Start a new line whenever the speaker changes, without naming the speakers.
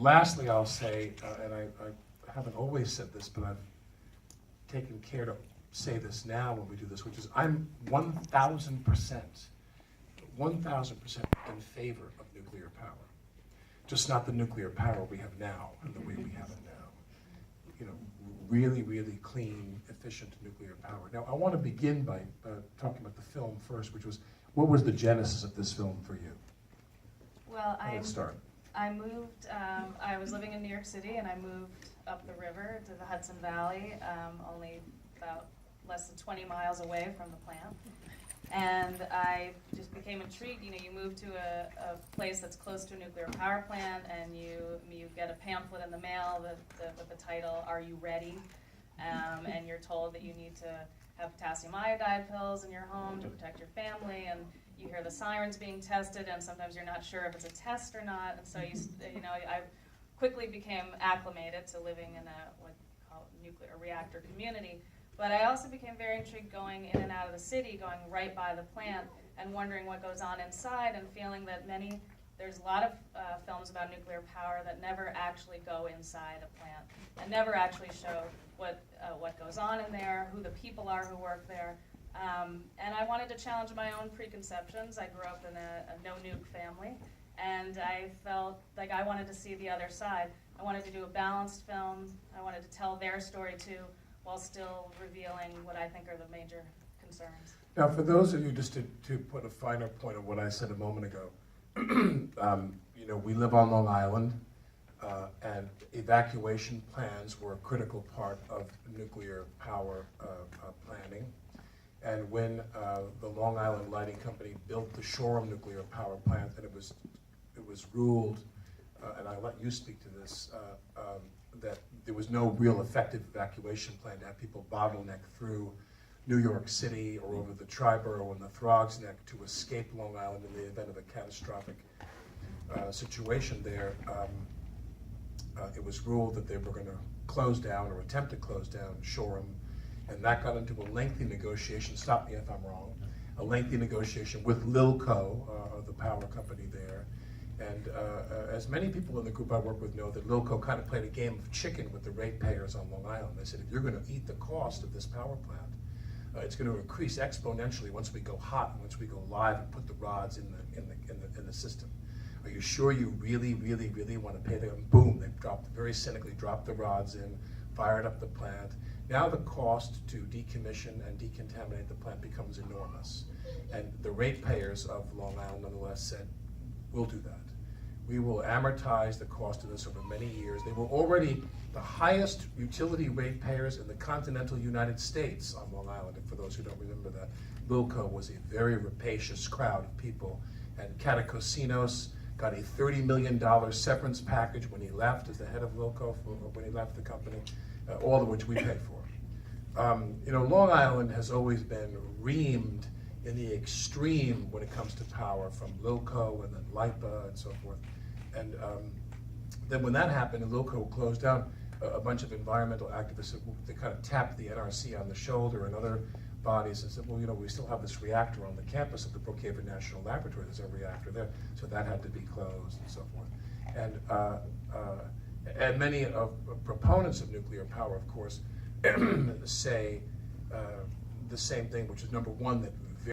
lastly, I'll say, and I haven't always said this, but I've taken care to say this now when we do this, which is I'm 1,000% in favor of nuclear power. Just not the nuclear power we have now and the way we have it now. You know, really, really clean, efficient nuclear power. Now, I want to begin by talking about the film first, which was, what was the genesis of this film for you?
Well,
Let's start.
I moved, I was living in New York City, and I moved up the river to the Hudson Valley, only about less than 20 miles away from the plant. And I just became intrigued. You know, you move to a place that's close to a nuclear power plant, and you get a pamphlet in the mail with the title, "Are you ready?" And you're told that you need to have potassium iodide pills in your home to protect your family, and you hear the sirens being tested, and sometimes you're not sure if it's a test or not. And so I quickly became acclimated to living in a what we call nuclear reactor community. But I also became very intrigued going in and out of the city, going right by the plant, and wondering what goes on inside, and feeling that there's a lot of films about nuclear power that never actually go inside a plant and never actually show what goes on in there, who the people are who work there. And I wanted to challenge my own preconceptions. I grew up in a no-nuke family, and I felt like I wanted to see the other side. I wanted to do a balanced film. I wanted to tell their story too, while still revealing what I think are the major concerns.
Now, for those of you, just to put a finer point on what I said a moment ago, you know, we live on Long Island, and evacuation plans were a critical part of nuclear power planning. And when the Long Island Lighting Company built the Shoreham nuclear power plant, and it was ruled, and I'll let you speak to this, that there was no real effective evacuation plan to have people bottleneck through New York City or over the Triborough and the Throgs Neck to escape Long Island in the event of a catastrophic situation there. It was ruled that they were going to close down or attempt to close down Shoreham, and that got into a lengthy negotiation, stop me if I'm wrong, a lengthy negotiation with Lilco, the power company there. And as many people in the group I work with know, that Lilco kind of played a game of chicken with the ratepayers on Long Island. They said, if you're going to eat the cost of this power plant, it's going to increase exponentially once we go hot and once we go live and put the rods in the system. Are you sure you really, really, really want to pay them? Boom, they very cynically dropped the rods in, fired up the plant. Now the cost to decommission and decontaminate the plant becomes enormous. And the ratepayers of Long Island nonetheless said, we'll do that. We will amortize the cost of this over many years. They were already the highest utility ratepayers in the continental United States on Long Island. And for those who don't remember that, Lilco was a very rapacious crowd of people. And Catacosinos got a $30 million severance package when he left as the head of Lilco, when he left the company, all of which we paid for. You know, Long Island has always been reamed in the extreme when it comes to power, from Lilco and then LIPA and so forth. And then when that happened and Lilco closed down, a bunch of environmental activists, they kind of tapped the NRC on the shoulder and other bodies and said, well, you know, we still have this reactor on the campus of the Brookhaven National Laboratory. There's a reactor there, so that had to be closed and so forth. And many of proponents of nuclear power, of course, say the same thing, which is, number one, that